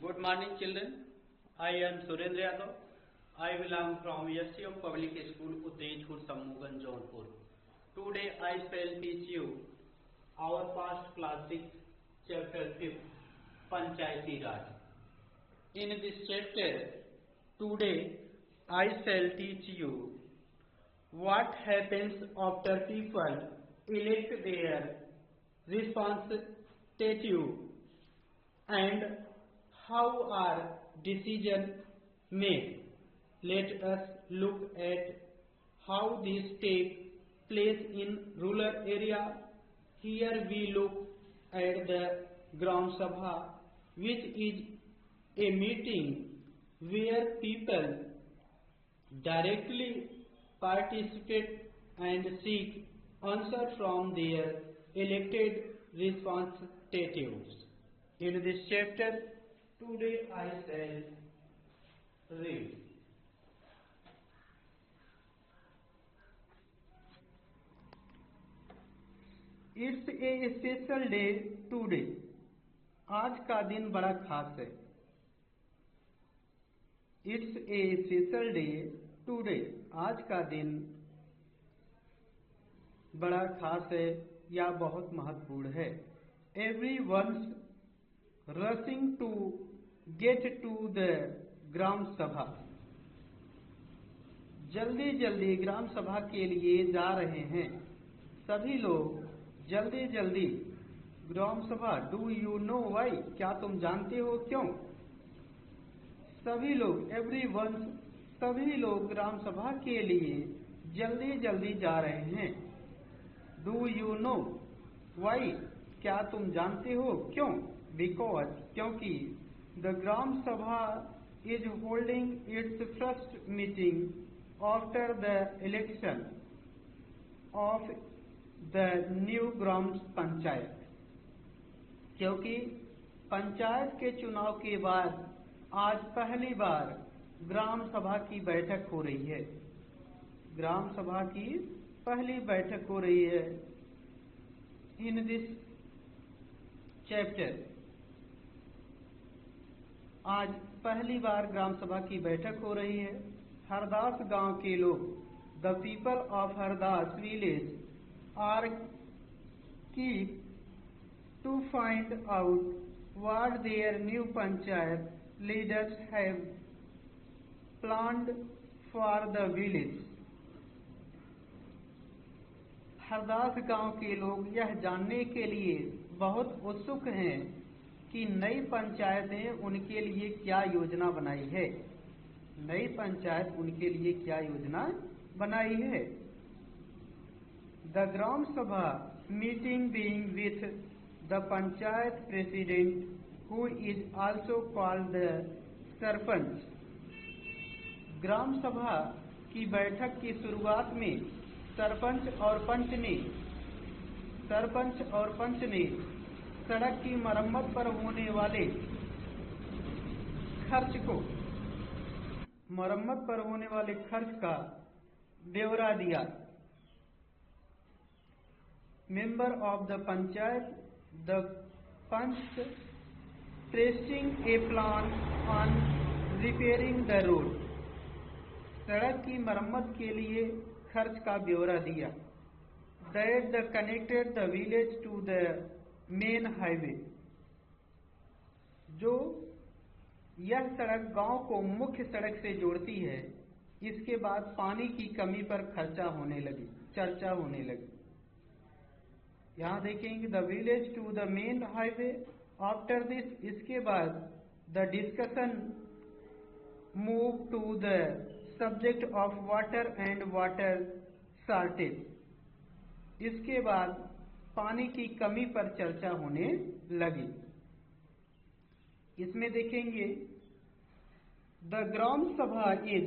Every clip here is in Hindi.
Good morning, children. I am Surendra Yadav. I belong from SCM Public School, Uttejpur, Sammugan, Jaunpur. Today I shall teach you our past classic chapter 5, Panchayati Raj. In this chapter, today I shall teach you what happens after people elect their representative and how are decisions made. Let us look at how this takes place in rural area. Here we look at the Gram Sabha, which is a meeting where people directly participate and seek answer from their elected representatives. In this chapter, today I shall read. It's a special day today. आज का दिन बड़ा खास है. It's a special day today. आज का दिन बड़ा खास है या बहुत महत्वपूर्ण है. Everyone's rushing to get to the ग्राम सभा. जल्दी जल्दी ग्राम सभा के लिए जा रहे हैं. सभी लोग जल्दी जल्दी ग्राम सभा. Do you know why? क्या तुम जानते हो क्यों? सभी लोग एवरीवन, सभी लोग ग्राम सभा के लिए जल्दी जल्दी जा रहे हैं. Do you know why? क्या तुम जानते हो क्यों? बिकॉज, क्योंकि the gram sabha is holding its first meeting after the election of the new gram panchayat. क्योंकि पंचायत के चुनाव के बाद आज पहली बार ग्राम सभा की बैठक हो रही है. ग्राम सभा की पहली बैठक हो रही है. इन दिस चैप्टर आज पहली बार ग्राम सभा की बैठक हो रही है. हरदास गांव के लोग, the people of Hardas village are keep to find out what their new panchayat leaders have planned for the village. Hardas गांव के लोग यह जानने के लिए बहुत उत्सुक हैं कि नई पंचायत ने उनके लिए क्या योजना बनाई है. नई पंचायत उनके लिए क्या योजना बनाई है. The gram sabha meeting being with the panchayat president who is also called the sarpanch. Gram sabha की बैठक की शुरुआत में सरपंच और पंच ने सड़क की मरम्मत पर होने वाले खर्च का ब्यौरा दिया. Member of the panchayat, the panch pressing a plan on repairing the road. सड़क की मरम्मत के लिए खर्च का ब्यौरा दिया. That the connected the village to the main highway. जो यह सड़क गांव को मुख्य सड़क से जोड़ती है. इसके बाद पानी की कमी पर चर्चा होने लगी. यहाँ देखेंगे the village to the main highway. After this, इसके बाद the discussion move to the subject of water and water shortage. इसके बाद पानी की कमी पर चर्चा होने लगी. इसमें देखेंगे the gram sabha is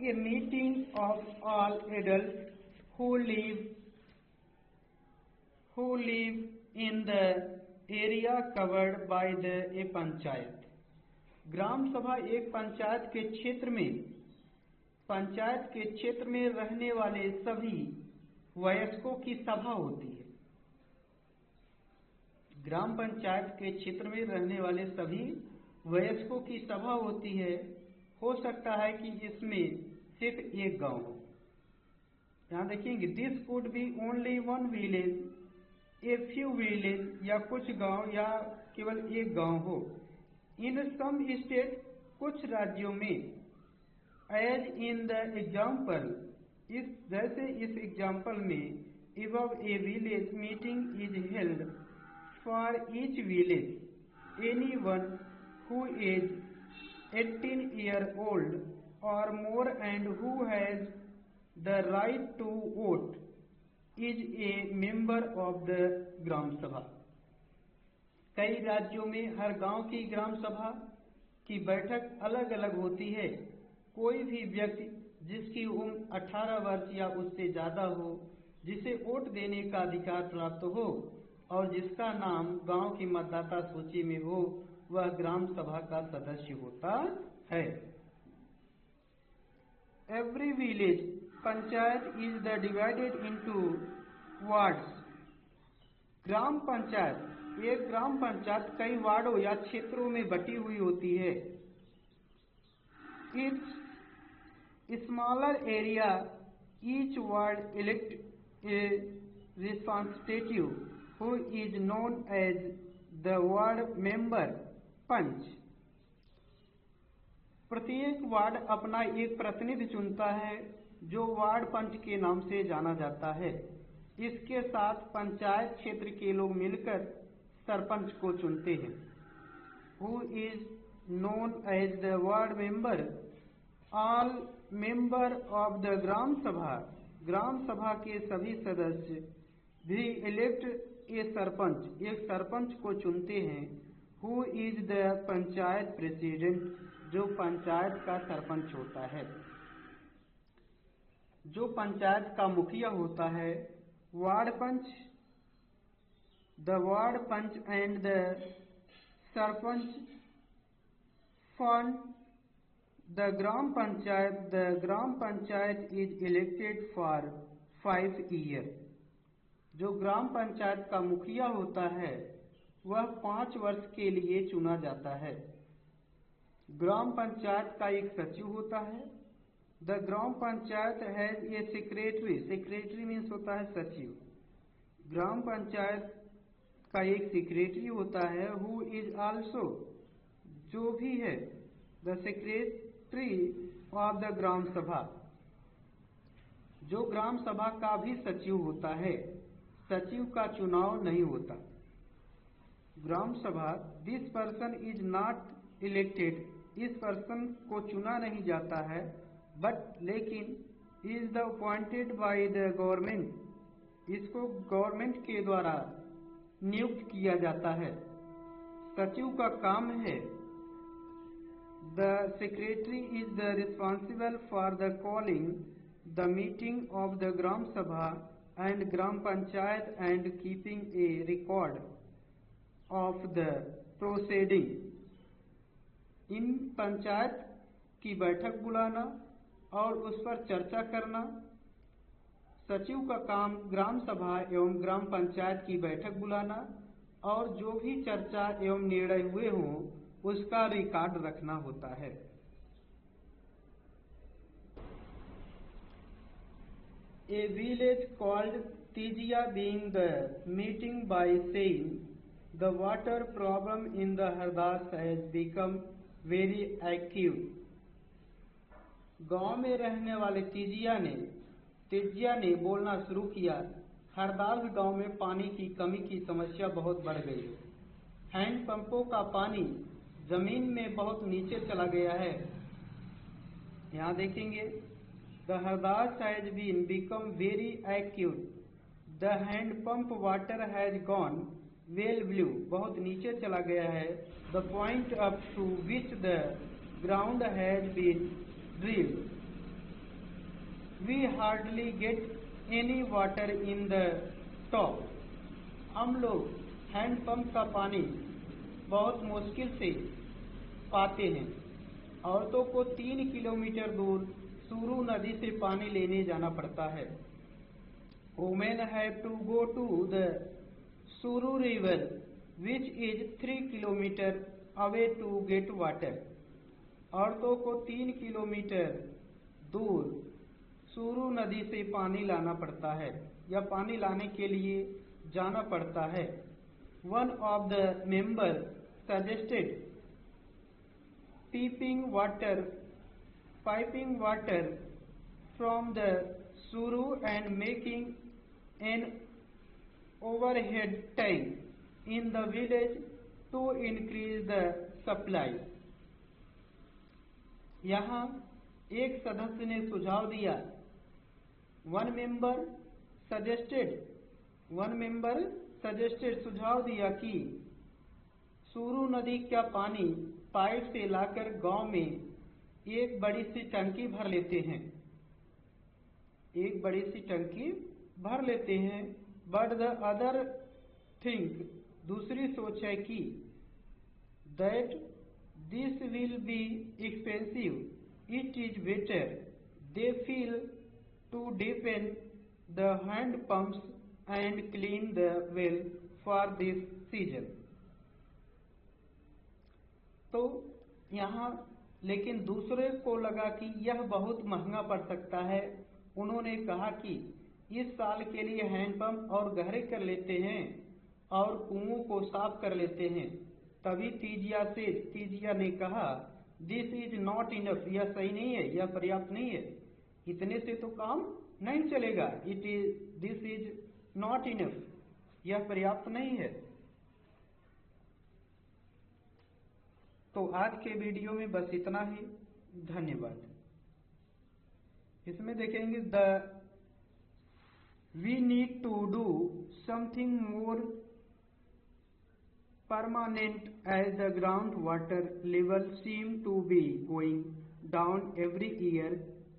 a meeting of all adult who live in the area covered by the a panchayat. Gram sabha एक पंचायत के क्षेत्र में रहने वाले सभी वयस्कों की सभा होती है. ग्राम पंचायत के क्षेत्र में रहने वाले सभी वयस्कों की सभा होती है, हो सकता है कि जिसमें सिर्फ एक गांव हो। यहाँ देखेंगे, this could be only one village, a few village, या कुछ गांव या केवल एक गांव हो। इन सम स्टेट, कुछ राज्यों में, एज इन द एग्जाम्पल, इस जैसे इस एग्जाम्पल में, above a village meeting is held for each village. Anyone who is 18 years old or more and who has the right to vote is a member of the ग्राम सभा। कई राज्यों में हर गांव की ग्राम सभा की बैठक अलग अलग होती है। कोई भी व्यक्ति जिसकी उम्र 18 वर्ष या उससे ज्यादा हो, जिसे वोट देने का अधिकार प्राप्त हो और जिसका नाम गांव की मतदाता सूची में हो, वह ग्राम सभा का सदस्य होता है। Every village panchayat is the divided into wards. Gram panchayat, एक ग्राम पंचायत कई वार्डों या क्षेत्रों में बटी हुई होती है। It's smaller area, each ward elect a representative who is known as the ward member पंच। प्रत्येक वार्ड अपना एक प्रतिनिधि चुनता है जो वार्ड पंच के नाम से जाना जाता है। इसके साथ पंचायत क्षेत्र के लोग मिलकर सरपंच को चुनते हैं। Who is known as the ward member, all member of the ग्राम सभा, ग्राम सभा के सभी सदस्य भी इलेक्ट ए सरपंच, एक सरपंच को चुनते हैं। Who is the panchayat president, जो पंचायत का सरपंच होता है, जो पंचायत का मुखिया होता है। Ward panch, the ward panch and the sarpanch form the gram panchayat. The gram panchayat is elected for 5 year. जो ग्राम पंचायत का मुखिया होता है वह 5 वर्ष के लिए चुना जाता है। ग्राम पंचायत का एक सचिव होता है। The gram panchayat has a secretary, secretary means होता है सचिव। ग्राम पंचायत का एक सेक्रेटरी होता है। हु इज आल्सो, जो भी है, the secretary of the gram सभा, जो ग्राम सभा का भी सचिव होता है। सचिव का चुनाव नहीं होता। ग्राम सभा, this person is not elected, इस पर्सन को चुना नहीं जाता है, बट लेकिन is the appointed by the government, इसको गवर्नमेंट के द्वारा नियुक्त किया जाता है। सचिव का काम है, the secretary is the responsible for the calling the meeting of the gram sabha and gram panchayat and keeping a record of the proceeding. इन पंचायत की बैठक बुलाना और उस पर चर्चा करना। सचिव का काम ग्राम सभा एवं ग्राम पंचायत की बैठक बुलाना और जो भी चर्चा एवं निर्णय हुए हों उसका रिकॉर्ड रखना होता है। A village called Tijia being the meeting by saying the water problem in the Hardas has become very acute। गांव में रहने वाले तिजिया ने बोलना शुरू किया, हरदास गांव में पानी की कमी की समस्या बहुत बढ़ गई है। हैंड पंपों का पानी जमीन में बहुत नीचे चला गया है। यहाँ देखेंगे, the hardship has been become very acute, the hand pump water has gone well below, बहुत नीचे चला गया है। The point up to which the ground has been drilled, we hardly get any water in the top. हम लोग हैंड पंप का पानी बहुत मुश्किल से पाते हैं। औरतों को 3 किलोमीटर दूर सुरू नदी से पानी लेने जाना पड़ता है। Women have to go to the Suru river which is 3 kilometres away to get water. औरतों को 3 किलोमीटर दूर सूरू नदी से पानी लाना पड़ता है या पानी लाने के लिए जाना पड़ता है. One of the members suggested piping water from the Suru and making an overhead tank in the village to increase the supply. यहाँ एक सदस्य ने सुझाव दिया. वन मेंबर सजेस्टेड सुझाव दिया कि सूरू नदी का पानी पाइप से लाकर गांव में एक बड़ी सी टंकी भर लेते हैं. बट द अदर थिंक, दूसरी सोच है कि that this will be expensive. It is better they feel to depend the hand pumps and clean the well for this season. तो यहाँ लेकिन दूसरे को लगा कि यह बहुत महंगा पड़ सकता है. उन्होंने कहा कि इस साल के लिए हैंडपंप और गहरे कर लेते हैं और कुओं को साफ कर लेते हैं. तभी तीजिया ने कहा, दिस इज नॉट इनफ. यह सही नहीं है, यह पर्याप्त नहीं है. इतने से तो काम नहीं चलेगा. This is not enough. यह पर्याप्त नहीं है. तो आज के वीडियो में बस इतना ही. धन्यवाद. इसमें देखेंगे we need to do something more permanent as the groundwater level seem to be going down every year.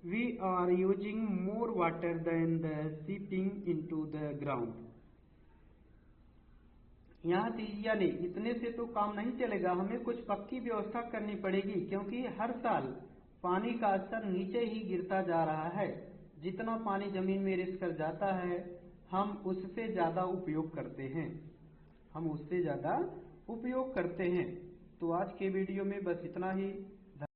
We are using more water than the seeping into the ground. यहाँ तीजिया ने, इतने से तो काम नहीं चलेगा, हमें कुछ पक्की व्यवस्था करनी पड़ेगी क्योंकि हर साल पानी का स्तर नीचे ही गिरता जा रहा है. जितना पानी जमीन में रिस कर जाता है हम उससे ज्यादा उपयोग करते हैं. तो आज के वीडियो में बस इतना ही.